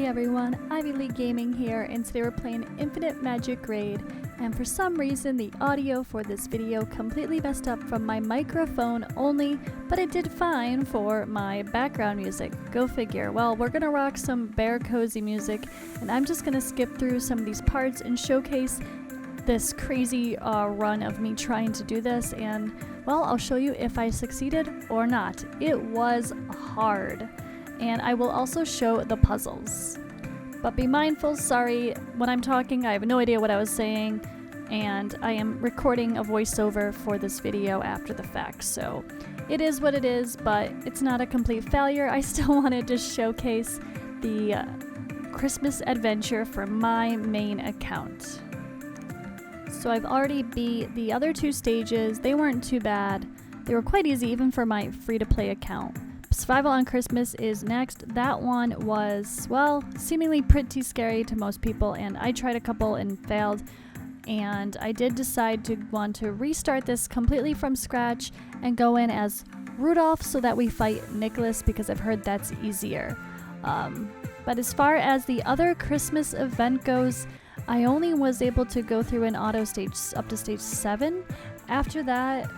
Hey everyone, Ivy League Gaming here, and today we're playing Infinite Magicraid, and for some reason the audio for this video completely messed up from my microphone only, but it did fine for my background music. Go figure. Well, we're gonna rock some bear cozy music, and I'm just gonna skip through some of these parts and showcase this crazy run of me trying to do this, and well, I'll show you if I succeeded or not. It was hard. And I will also show the puzzles. But be mindful, sorry, when I'm talking I have no idea what I was saying, and I am recording a voiceover for this video after the fact, so it is what it is, but it's not a complete failure. I still wanted to showcase the Christmas adventure for my main account. So I've already beat the other two stages. They weren't too bad. They were quite easy even for my free-to-play account. Survival on Christmas is next. That one was, well, seemingly pretty scary to most people, and I tried a couple and failed, and I did decide to want to restart this completely from scratch and go in as Rudolph so that we fight Nicholas, because I've heard that's easier. But as far as the other Christmas event goes, I only was able to go through an auto stage up to stage 7. After that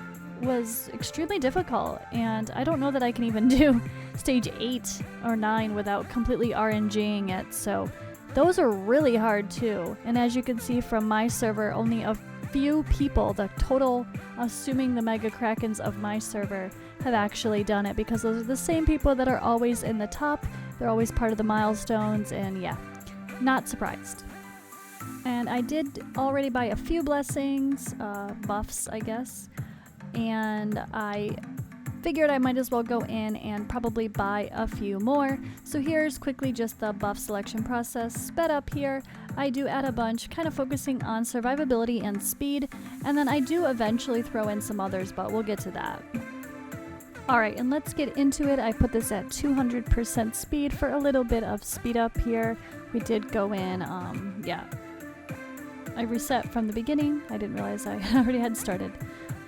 was extremely difficult, and I don't know that I can even do stage 8 or 9 without completely RNGing it, so those are really hard too. And as you can see from my server, only a few people, the total, assuming the Mega Krakens of my server, have actually done it, because those are the same people that are always in the top. They're always part of the milestones, and yeah, not surprised. And I did already buy a few blessings, buffs I guess, and I figured I might as well go in and probably buy a few more. So here's quickly just the buff selection process sped up here. I do add a bunch, kind of focusing on survivability and speed, and then I do eventually throw in some others, but we'll get to that. Alright, and let's get into it. I put this at 200% speed for a little bit of speed up here. We did go in, yeah. I reset from the beginning. I didn't realize I already had started.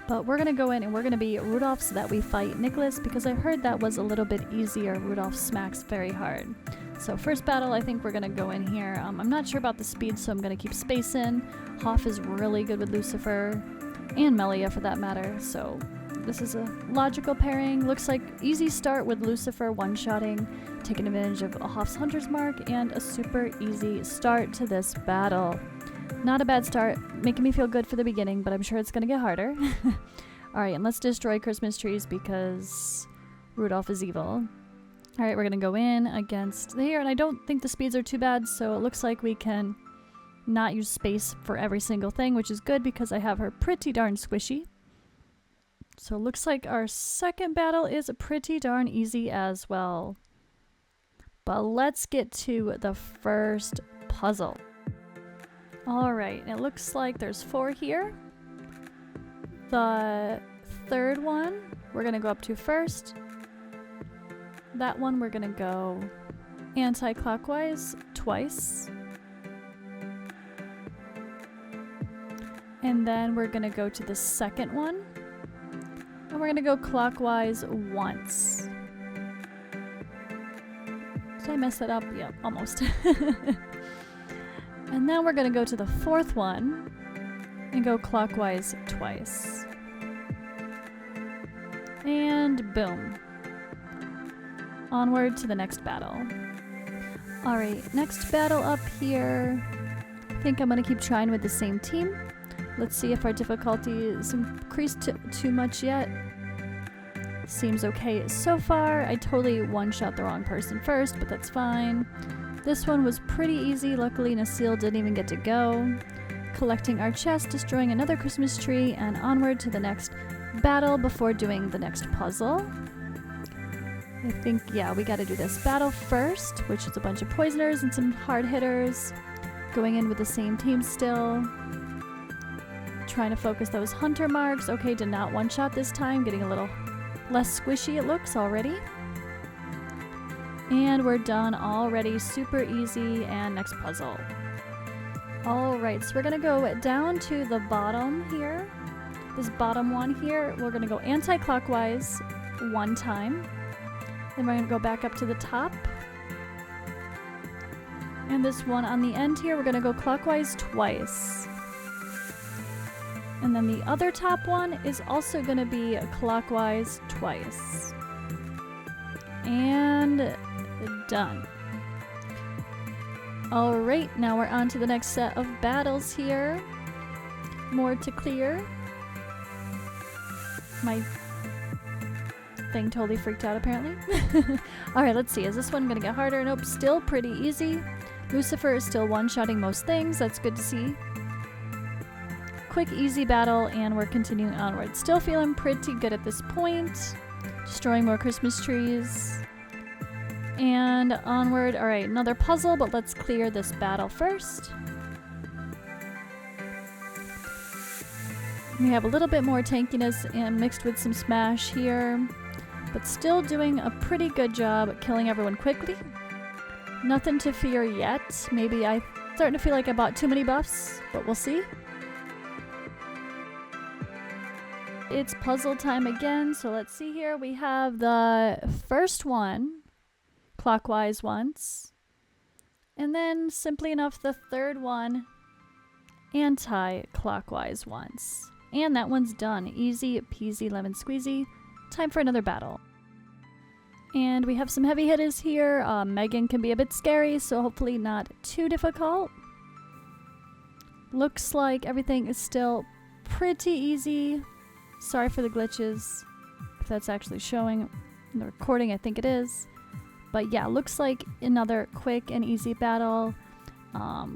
But we're gonna go in and we're gonna be Rudolph so that we fight Nicholas, because I heard that was a little bit easier. Rudolph smacks very hard. So first battle, I think we're gonna go in here. I'm not sure about the speed, so I'm gonna keep spacing. Hoff is really good with Lucifer, and Melia for that matter, so this is a logical pairing. Looks like easy start with Lucifer one-shotting, taking advantage of Hoff's Hunter's Mark, and a super easy start to this battle. Not a bad start, making me feel good for the beginning, but I'm sure it's gonna get harder. Alright, and let's destroy Christmas trees because Rudolph is evil. Alright, we're gonna go in against here, and I don't think the speeds are too bad, so it looks like we can not use space for every single thing, which is good because I have her pretty darn squishy. So it looks like our second battle is pretty darn easy as well. But let's get to the first puzzle. Alright, it looks like there's 4 here. The third one we're gonna go up to first. That one we're gonna go anti-clockwise twice. And then we're gonna go to the second one. And we're gonna go clockwise once. Did I mess that up? Yep, almost. And then we're gonna go to the fourth one and go clockwise twice. And boom. Onward to the next battle. Alright, next battle up here. I think I'm gonna keep trying with the same team. Let's see if our difficulty is increased too much yet. Seems okay so far. I totally one-shot the wrong person first, but that's fine. This one was pretty easy. Luckily, Nasil didn't even get to go. Collecting our chest, destroying another Christmas tree, and onward to the next battle before doing the next puzzle. I think, yeah, we gotta do this battle first, which is a bunch of poisoners and some hard hitters. Going in with the same team still. Trying to focus those hunter marks. Okay, did not one-shot this time. Getting a little less squishy it looks already. And we're done already. Super easy. And next puzzle. Alright, so we're gonna go down to the bottom here. This bottom one here, we're gonna go anti-clockwise one time. Then we're gonna go back up to the top. And this one on the end here, we're gonna go clockwise twice. And then the other top one is also gonna be clockwise twice. And done. Alright, now we're on to the next set of battles here. More to clear. My thing totally freaked out apparently. Alright, let's see. Is this one gonna get harder? Nope, still pretty easy. Lucifer is still one-shotting most things. That's good to see. Quick, easy battle, and we're continuing onward. Still feeling pretty good at this point. Destroying more Christmas trees. And onward. Alright, another puzzle, but let's clear this battle first. We have a little bit more tankiness and mixed with some smash here, but still doing a pretty good job at killing everyone quickly. Nothing to fear yet. Maybe I'm starting to feel like I bought too many buffs, but we'll see. It's puzzle time again, so let's see here. We have the first one, clockwise once, and then simply enough the third one, anti-clockwise once. And that one's done. Easy peasy lemon squeezy. Time for another battle. And we have some heavy hitters here. Megan can be a bit scary, so hopefully not too difficult. Looks like everything is still pretty easy. Sorry for the glitches, if that's actually showing in the recording. I think it is. But yeah, looks like another quick and easy battle.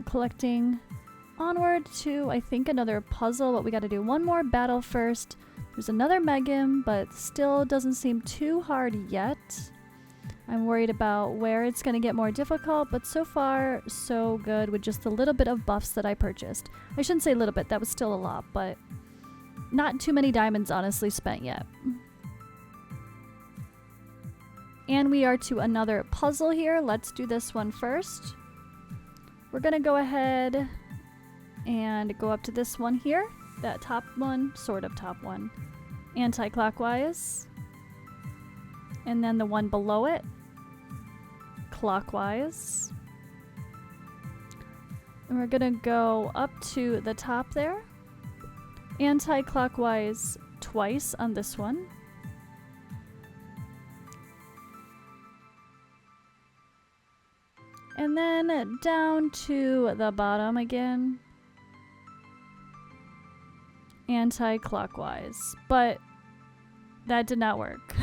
Collecting onward to, I think, another puzzle, but we gotta do one more battle first. There's another Megan, but still doesn't seem too hard yet. I'm worried about where it's gonna get more difficult, but so far, so good with just a little bit of buffs that I purchased. I shouldn't say a little bit, that was still a lot, but not too many diamonds honestly spent yet. And we are to another puzzle here. Let's do this one first. We're gonna go ahead and go up to this one here. That top one, sort of top one. Anti-clockwise. And then the one below it. Clockwise. And we're gonna go up to the top there. Anti-clockwise twice on this one. And then down to the bottom again. Anti-clockwise. But that did not work.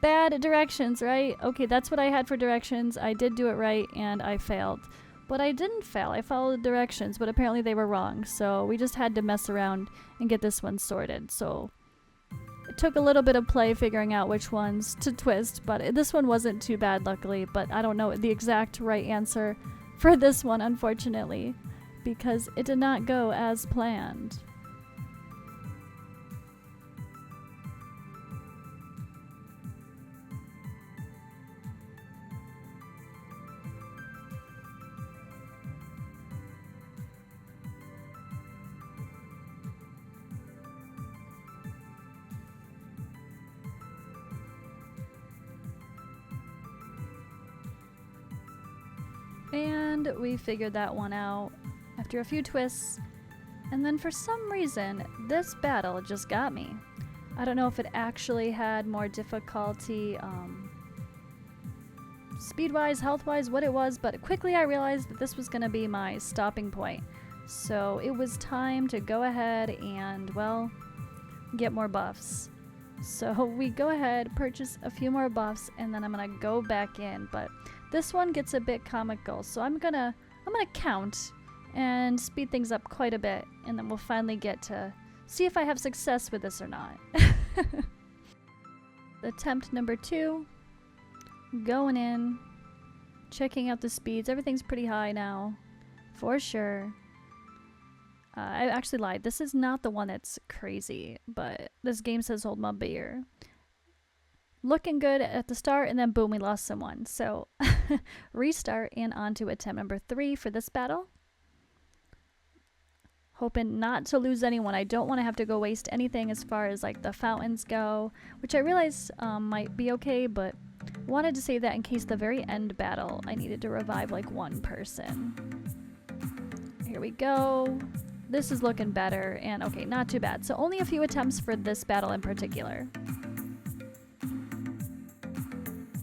Bad directions, right? Okay, that's what I had for directions. I did do it right and I failed. But I didn't fail. I followed the directions, but apparently they were wrong. So we just had to mess around and get this one sorted. So it took a little bit of play figuring out which ones to twist, but this one wasn't too bad, luckily. But I don't know the exact right answer for this one, unfortunately, because it did not go as planned. And we figured that one out after a few twists. And then for some reason, this battle just got me. I don't know if it actually had more difficulty, speed-wise, health-wise, what it was, but quickly I realized that this was going to be my stopping point. So it was time to go ahead and, well, get more buffs. So we go ahead, purchase a few more buffs, and then I'm going to go back in. But this one gets a bit comical, so I'm gonna count and speed things up quite a bit, and then we'll finally get to see if I have success with this or not. Attempt number 2. Going in, checking out the speeds. Everything's pretty high now, for sure. I actually lied. This is not the one that's crazy, but this game says hold my beer. Looking good at the start, and then boom, we lost someone. So restart and on to attempt number 3 for this battle. Hoping not to lose anyone. I don't want to have to go waste anything as far as like the fountains go, which I realize might be okay, but Wanted to save that in case the very end battle I needed to revive like one person. Here we go. This is looking better, and okay, not too bad. So only a few attempts for this battle in particular.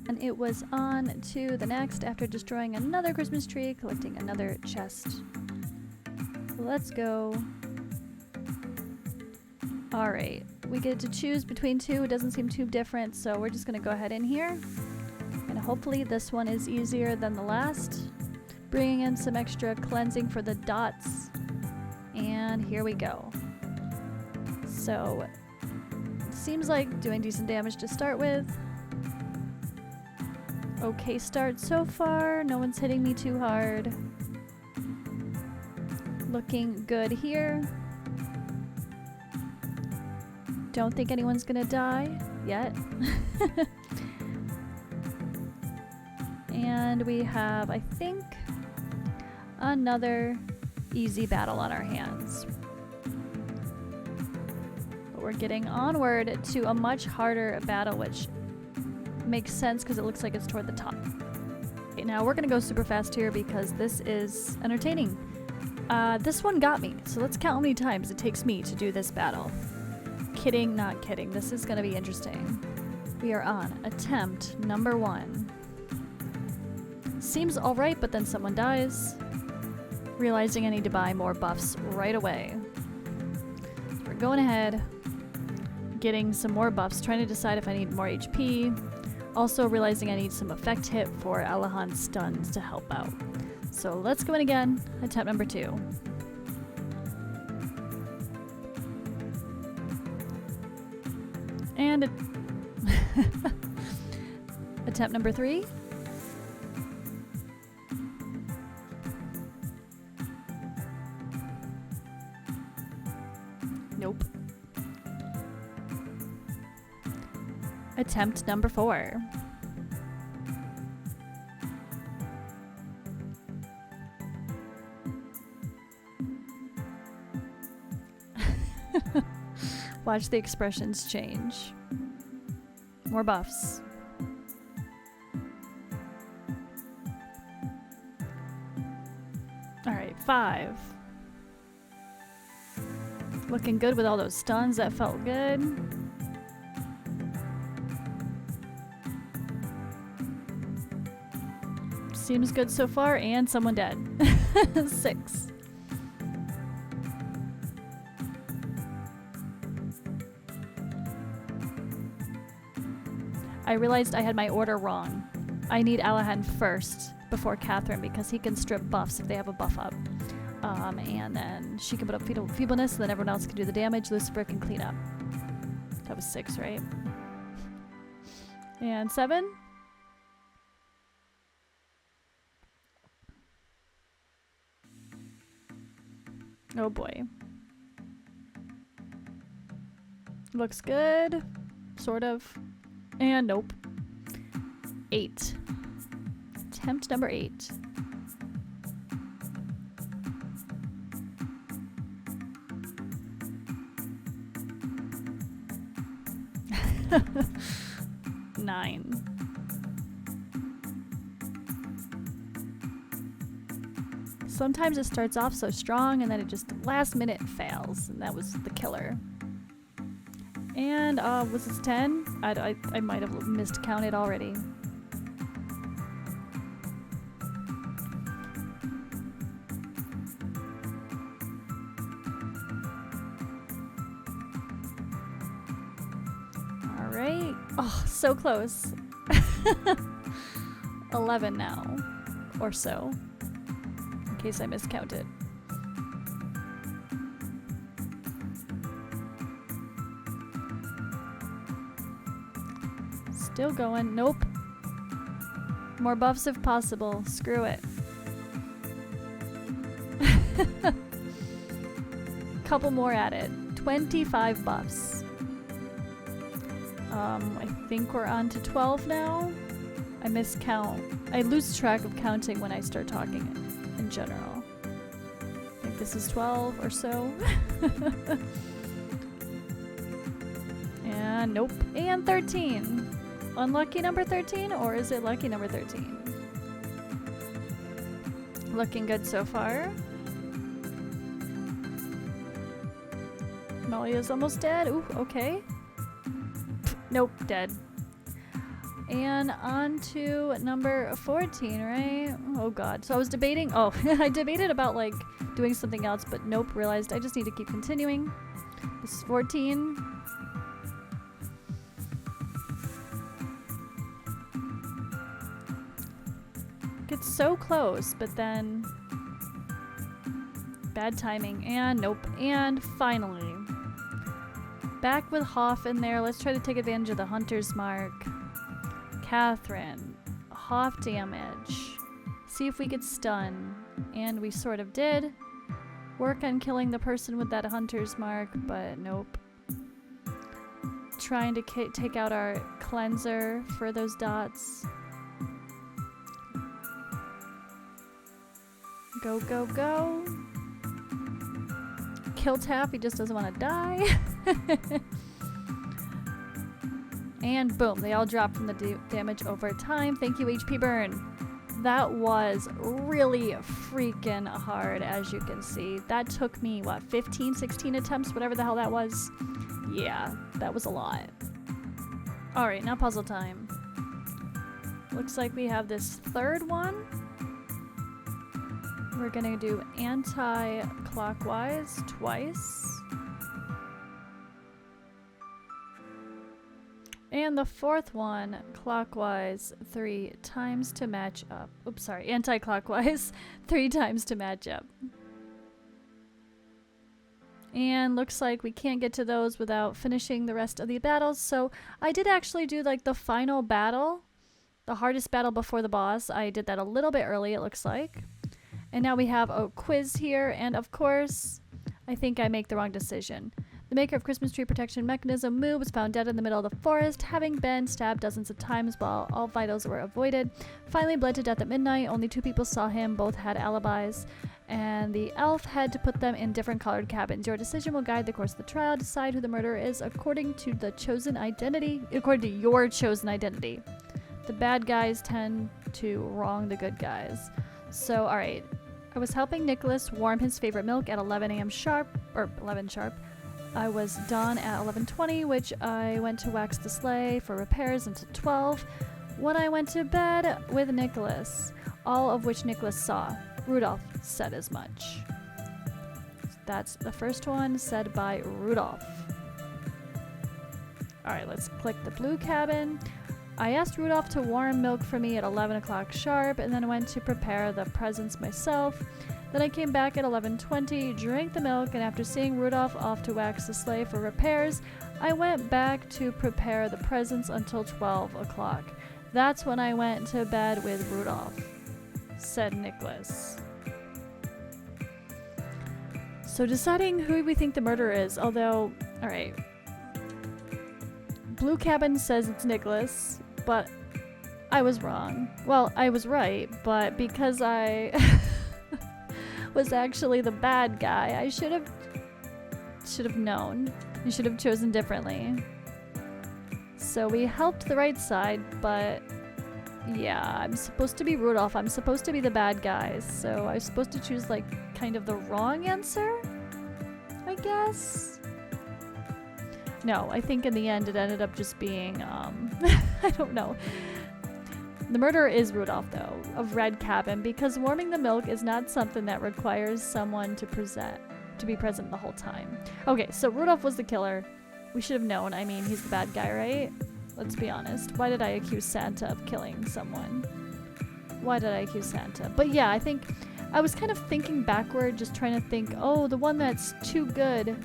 And it was on to the next after destroying another Christmas tree, collecting another chest. Let's go. Alright, we get to choose between two. It doesn't seem too different, so we're just gonna go ahead in here. And hopefully this one is easier than the last. Bringing in some extra cleansing for the dots. And here we go. So, seems like doing decent damage to start with. Okay start so far. No one's hitting me too hard. Looking good here. Don't think anyone's gonna die yet. And we have, I think, another easy battle on our hands. But we're getting onward to a much harder battle, which makes sense because it looks like it's toward the top. Okay, now we're gonna go super fast here because this is entertaining. This one got me, so let's count how many times it takes me to do this battle. Kidding, not kidding. This is gonna be interesting. We are on attempt number 1. Seems alright, but then someone dies. Realizing I need to buy more buffs right away. So we're going ahead, getting some more buffs, trying to decide if I need more HP. Also realizing I need some effect hit for Alahan's stuns to help out. So let's go in again, attempt number 2. And attempt number 3. Nope. Attempt number 4. Watch the expressions change. More buffs. Alright, 5. Looking good with all those stuns. That felt good. Seems good so far, and someone dead. 6. I realized I had my order wrong. I need Alahan first before Catherine because he can strip buffs if they have a buff up. And then she can put up feebleness, and then everyone else can do the damage. Lucifer can clean up. That was 6, right? And 7. Oh boy. Looks good. Sort of. And nope. 8. Attempt number 8. Nine. Sometimes it starts off so strong and then it just last minute fails, and that was the killer. And was this 10? I might have miscounted already. Alright. Oh, so close. 11 now. Or so. In case I miscounted. Still going. Nope. More buffs if possible. Screw it. Couple more at it. 25 buffs. I think we're on to 12 now. I miscount. I lose track of counting when I start talking in general. I think this is 12 or so. And nope. And 13. unlucky number 13 or is it lucky number 13? Looking good so far. Malia's almost dead. Ooh, okay. Nope, dead. And on to number 14, right? Oh god. So I was debating. Oh, I debated about like doing something else, but nope, realized I just need to keep continuing. This is 14. Gets so close, but then bad timing. And nope. And finally, back with Hoff in there. Let's try to take advantage of the Hunter's Mark. Catherine, Hoff damage. See if we could stun. And we sort of did. Work on killing the person with that Hunter's Mark, but nope. Trying to take out our cleanser for those dots. Go, go, go. Kill Taff, he just doesn't want to die. And boom, they all drop from the damage over time. Thank you, HP Burn. That was really freaking hard, as you can see. That took me, what, 15, 16 attempts, whatever the hell that was. Yeah, that was a lot. Alright, now puzzle time. Looks like we have this third one. We're gonna do anti-clockwise twice. And the fourth one, clockwise 3 times to match up. Oops, sorry, anti-clockwise 3 times to match up. And looks like we can't get to those without finishing the rest of the battles. So I did actually do like the final battle, the hardest battle before the boss. I did that a little bit early, it looks like. And now we have a quiz here, and of course, I think I make the wrong decision. The maker of Christmas tree protection mechanism Moo was found dead in the middle of the forest, having been stabbed dozens of times while all vitals were avoided. Finally bled to death at midnight. Only 2 people saw him, both had alibis, and the elf had to put them in different colored cabins. Your decision will guide the course of the trial. Decide who the murderer is according to the chosen identity, according to your chosen identity. The bad guys tend to wrong the good guys. So, alright. I was helping Nicholas warm his favorite milk at 11 a.m. sharp, or 11 sharp. I was done at 11:20, which I went to wax the sleigh for repairs until 12. When I went to bed with Nicholas, all of which Nicholas saw. Rudolph said as much. That's the first one said by Rudolph. Alright, let's click the blue cabin. I asked Rudolph to warm milk for me at 11 o'clock sharp and then went to prepare the presents myself. Then I came back at 11:20, drank the milk, and after seeing Rudolph off to wax the sleigh for repairs, I went back to prepare the presents until 12 o'clock. That's when I went to bed with Rudolph, said Nicholas. So deciding who we think the murderer is, although, alright. Blue Cabin says it's Nicholas, but I was wrong. Well, I was right, but because I was actually the bad guy, I should have known. You should have chosen differently. So we helped the right side, but yeah, I'm supposed to be Rudolph. I'm supposed to be the bad guy, so I was supposed to choose like kind of the wrong answer, I guess. No, I think in the end it ended up just being, I don't know. The murderer is Rudolph, though, of Red Cabin, because warming the milk is not something that requires someone to be present the whole time. Okay, so Rudolph was the killer. We should have known. I mean, he's the bad guy, right? Let's be honest. Why did I accuse Santa of killing someone? Why did I accuse Santa? But yeah, I think I was kind of thinking backward, just trying to think, oh, the one that's too good,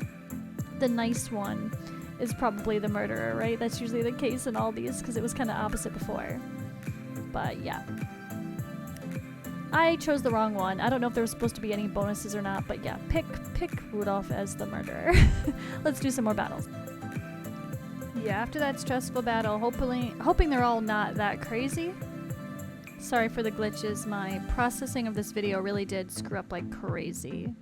the nice one, is probably the murderer, right? That's usually the case in all these, because it was kind of opposite before. But yeah. I chose the wrong one. I don't know if there was supposed to be any bonuses or not, but yeah, pick Rudolph as the murderer. Let's do some more battles. Yeah, after that stressful battle, hoping they're all not that crazy. Sorry for the glitches. My processing of this video really did screw up like crazy.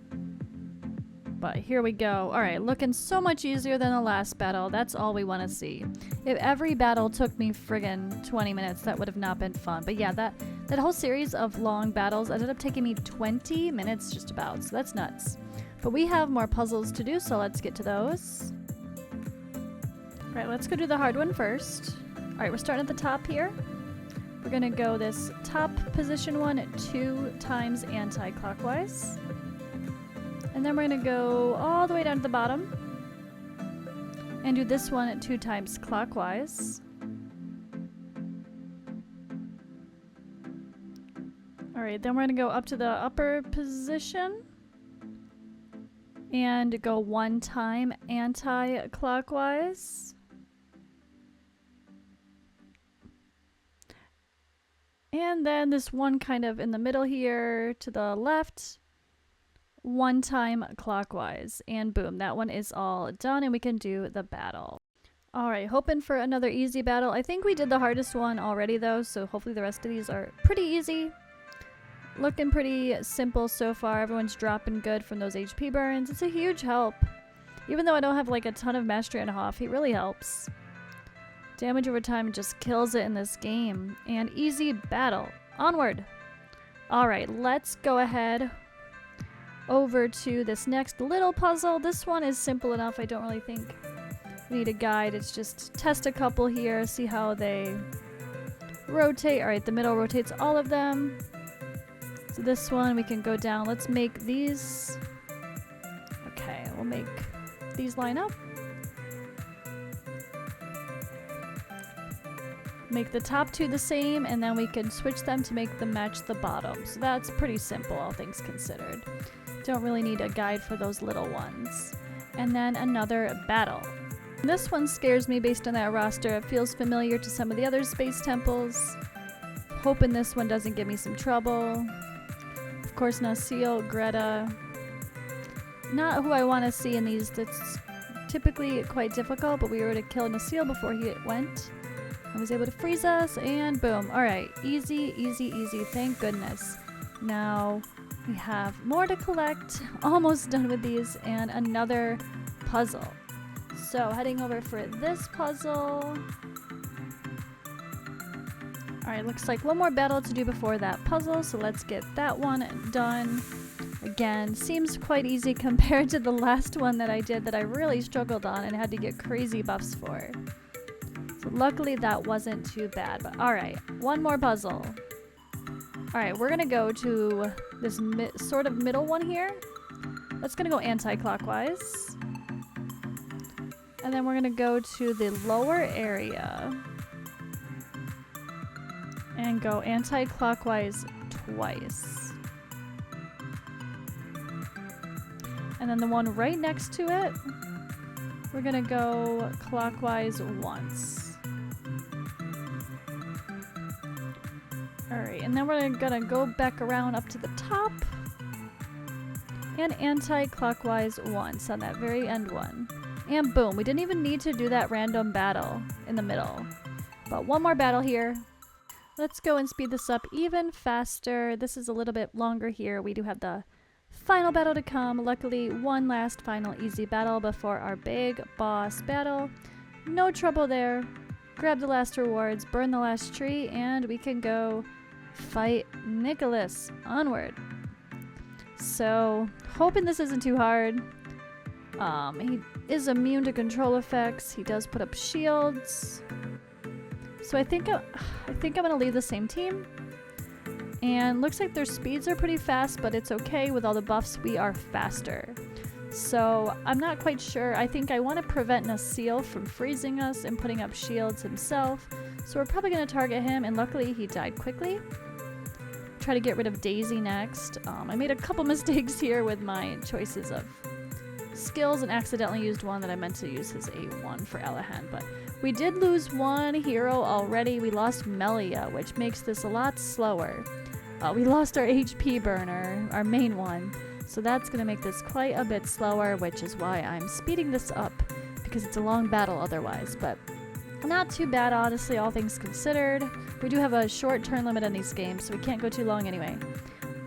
but here we go. Alright, looking so much easier than the last battle. That's all we want to see. If every battle took me friggin' 20 minutes, that would have not been fun. But yeah, that whole series of long battles ended up taking me 20 minutes just about, so that's nuts. But we have more puzzles to do, so let's get to those. Alright, let's go do the hard one first. Alright, we're starting at the top here. We're gonna go this top position one 2 times anti-clockwise. And then we're gonna go all the way down to the bottom and do this one 2 times clockwise. Alright, then we're gonna go up to the upper position and go 1 time anti-clockwise. And then this one kind of in the middle here to the left, 1 time clockwise. And boom, that one is all done and we can do the battle. Alright, hoping for another easy battle. I think we did the hardest one already though, so hopefully the rest of these are pretty easy. Looking pretty simple so far. Everyone's dropping good from those HP burns. It's a huge help. Even though I don't have like a ton of mastery on Hoff, he really helps. Damage over time just kills it in this game. And easy battle. Onward! Alright, let's go ahead over to this next little puzzle. This one is simple enough. I don't really think we need a guide. It's just test a couple here, see how they rotate. Alright, the middle rotates all of them. So this one we can go down. Let's make these. Okay, we'll make these line up. Make the top 2 the same, and then we can switch them to make them match the bottom. So that's pretty simple, all things considered. Don't really need a guide for those little ones. And then another battle. This one scares me based on that roster. It feels familiar to some of the other space temples. Hoping this one doesn't give me some trouble. Of course, Nasil, Greta. Not who I want to see in these. That's typically quite difficult, but we were to kill Nasil before he went. I was able to freeze us, and boom. Alright, easy, easy, easy. Thank goodness. Now we have more to collect. Almost done with these, and another puzzle. So heading over for this puzzle. Alright, looks like one more battle to do before that puzzle, so let's get that one done. Again, seems quite easy compared to the last one that I did that I really struggled on and had to get crazy buffs for. So luckily that wasn't too bad, but alright, one more puzzle. Alright, we're gonna go to this sort of middle one here. That's gonna go anti-clockwise. And then we're gonna go to the lower area and go anti-clockwise twice. And then the one right next to it, we're gonna go clockwise once. Alright, and then we're gonna go back around up to the top and anti-clockwise once on that very end one. And boom, we didn't even need to do that random battle in the middle. But one more battle here. Let's go and speed this up even faster. This is a little bit longer here. We do have the final battle to come. Luckily, one last final easy battle before our big boss battle. No trouble there. Grab the last rewards, burn the last tree, and we can go fight Nicholas. Onward. So, hoping this isn't too hard. He is immune to control effects. He does put up shields. So I think I'm gonna leave the same team. And looks like their speeds are pretty fast, but it's okay. With all the buffs, we are faster. So I'm not quite sure. I think I want to prevent Nasil from freezing us and putting up shields himself. So we're probably going to target him, and luckily he died quickly. Try to get rid of Daisy next. I made a couple mistakes here with my choices of skills and accidentally used one that I meant to use his A1 for Alahan, but we did lose one hero already. We lost Melia, which makes this a lot slower. We lost our HP burner, our main one, so that's going to make this quite a bit slower, which is why I'm speeding this up, because it's a long battle otherwise, but not too bad, honestly, all things considered. We do have a short turn limit on these games, so we can't go too long anyway.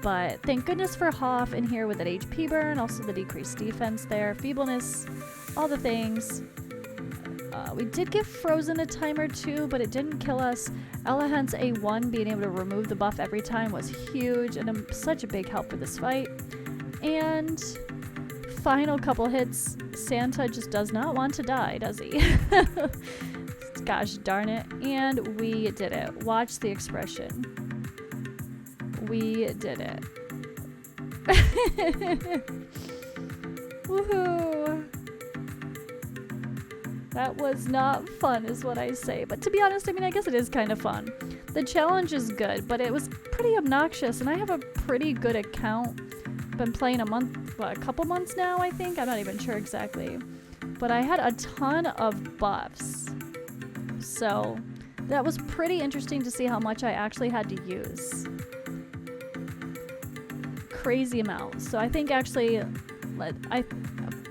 But thank goodness for Hoff in here with that HP burn, also the decreased defense there, feebleness, all the things. We did give Frozen a time or two, but it didn't kill us. Elahant's A1 being able to remove the buff every time was huge and such a big help for this fight. And final couple hits, Santa just does not want to die, does he? Gosh darn it. And we did it. Watch the expression. We did it. Woohoo! That was not fun is what I say. But to be honest, I mean, I guess it is kind of fun. The challenge is good, but it was pretty obnoxious, and I have a pretty good account. Been playing a couple months now, I think. I'm not even sure exactly. But I had a ton of buffs. So that was pretty interesting to see how much I actually had to use. Crazy amount. So I think actually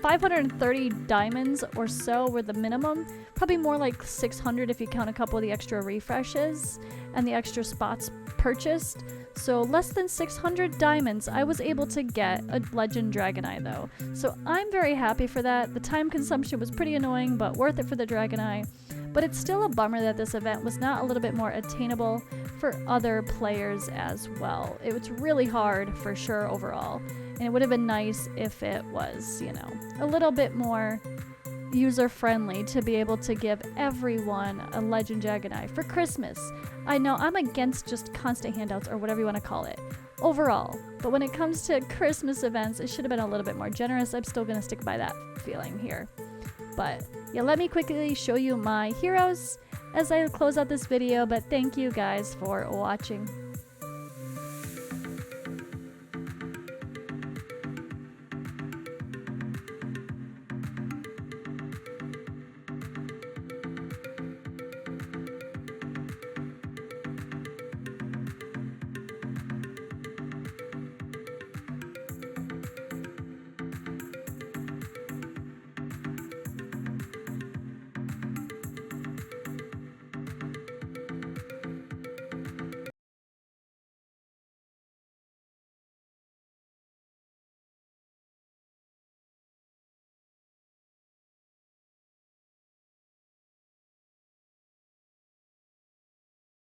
530 diamonds or so were the minimum. Probably more like 600 if you count a couple of the extra refreshes and the extra spots purchased. So less than 600 diamonds I was able to get a Legend Dragoneye though. So I'm very happy for that. The time consumption was pretty annoying, but worth it for the Dragoneye. But it's still a bummer that this event was not a little bit more attainable for other players as well. It was really hard for sure overall. And it would have been nice if it was, you know, a little bit more user-friendly to be able to give everyone a Legend Dragoneye for Christmas. I know I'm against just constant handouts or whatever you want to call it overall, but when it comes to Christmas events, it should have been a little bit more generous. I'm still going to stick by that feeling here. But yeah, let me quickly show you my heroes as I close out this video, but thank you guys for watching.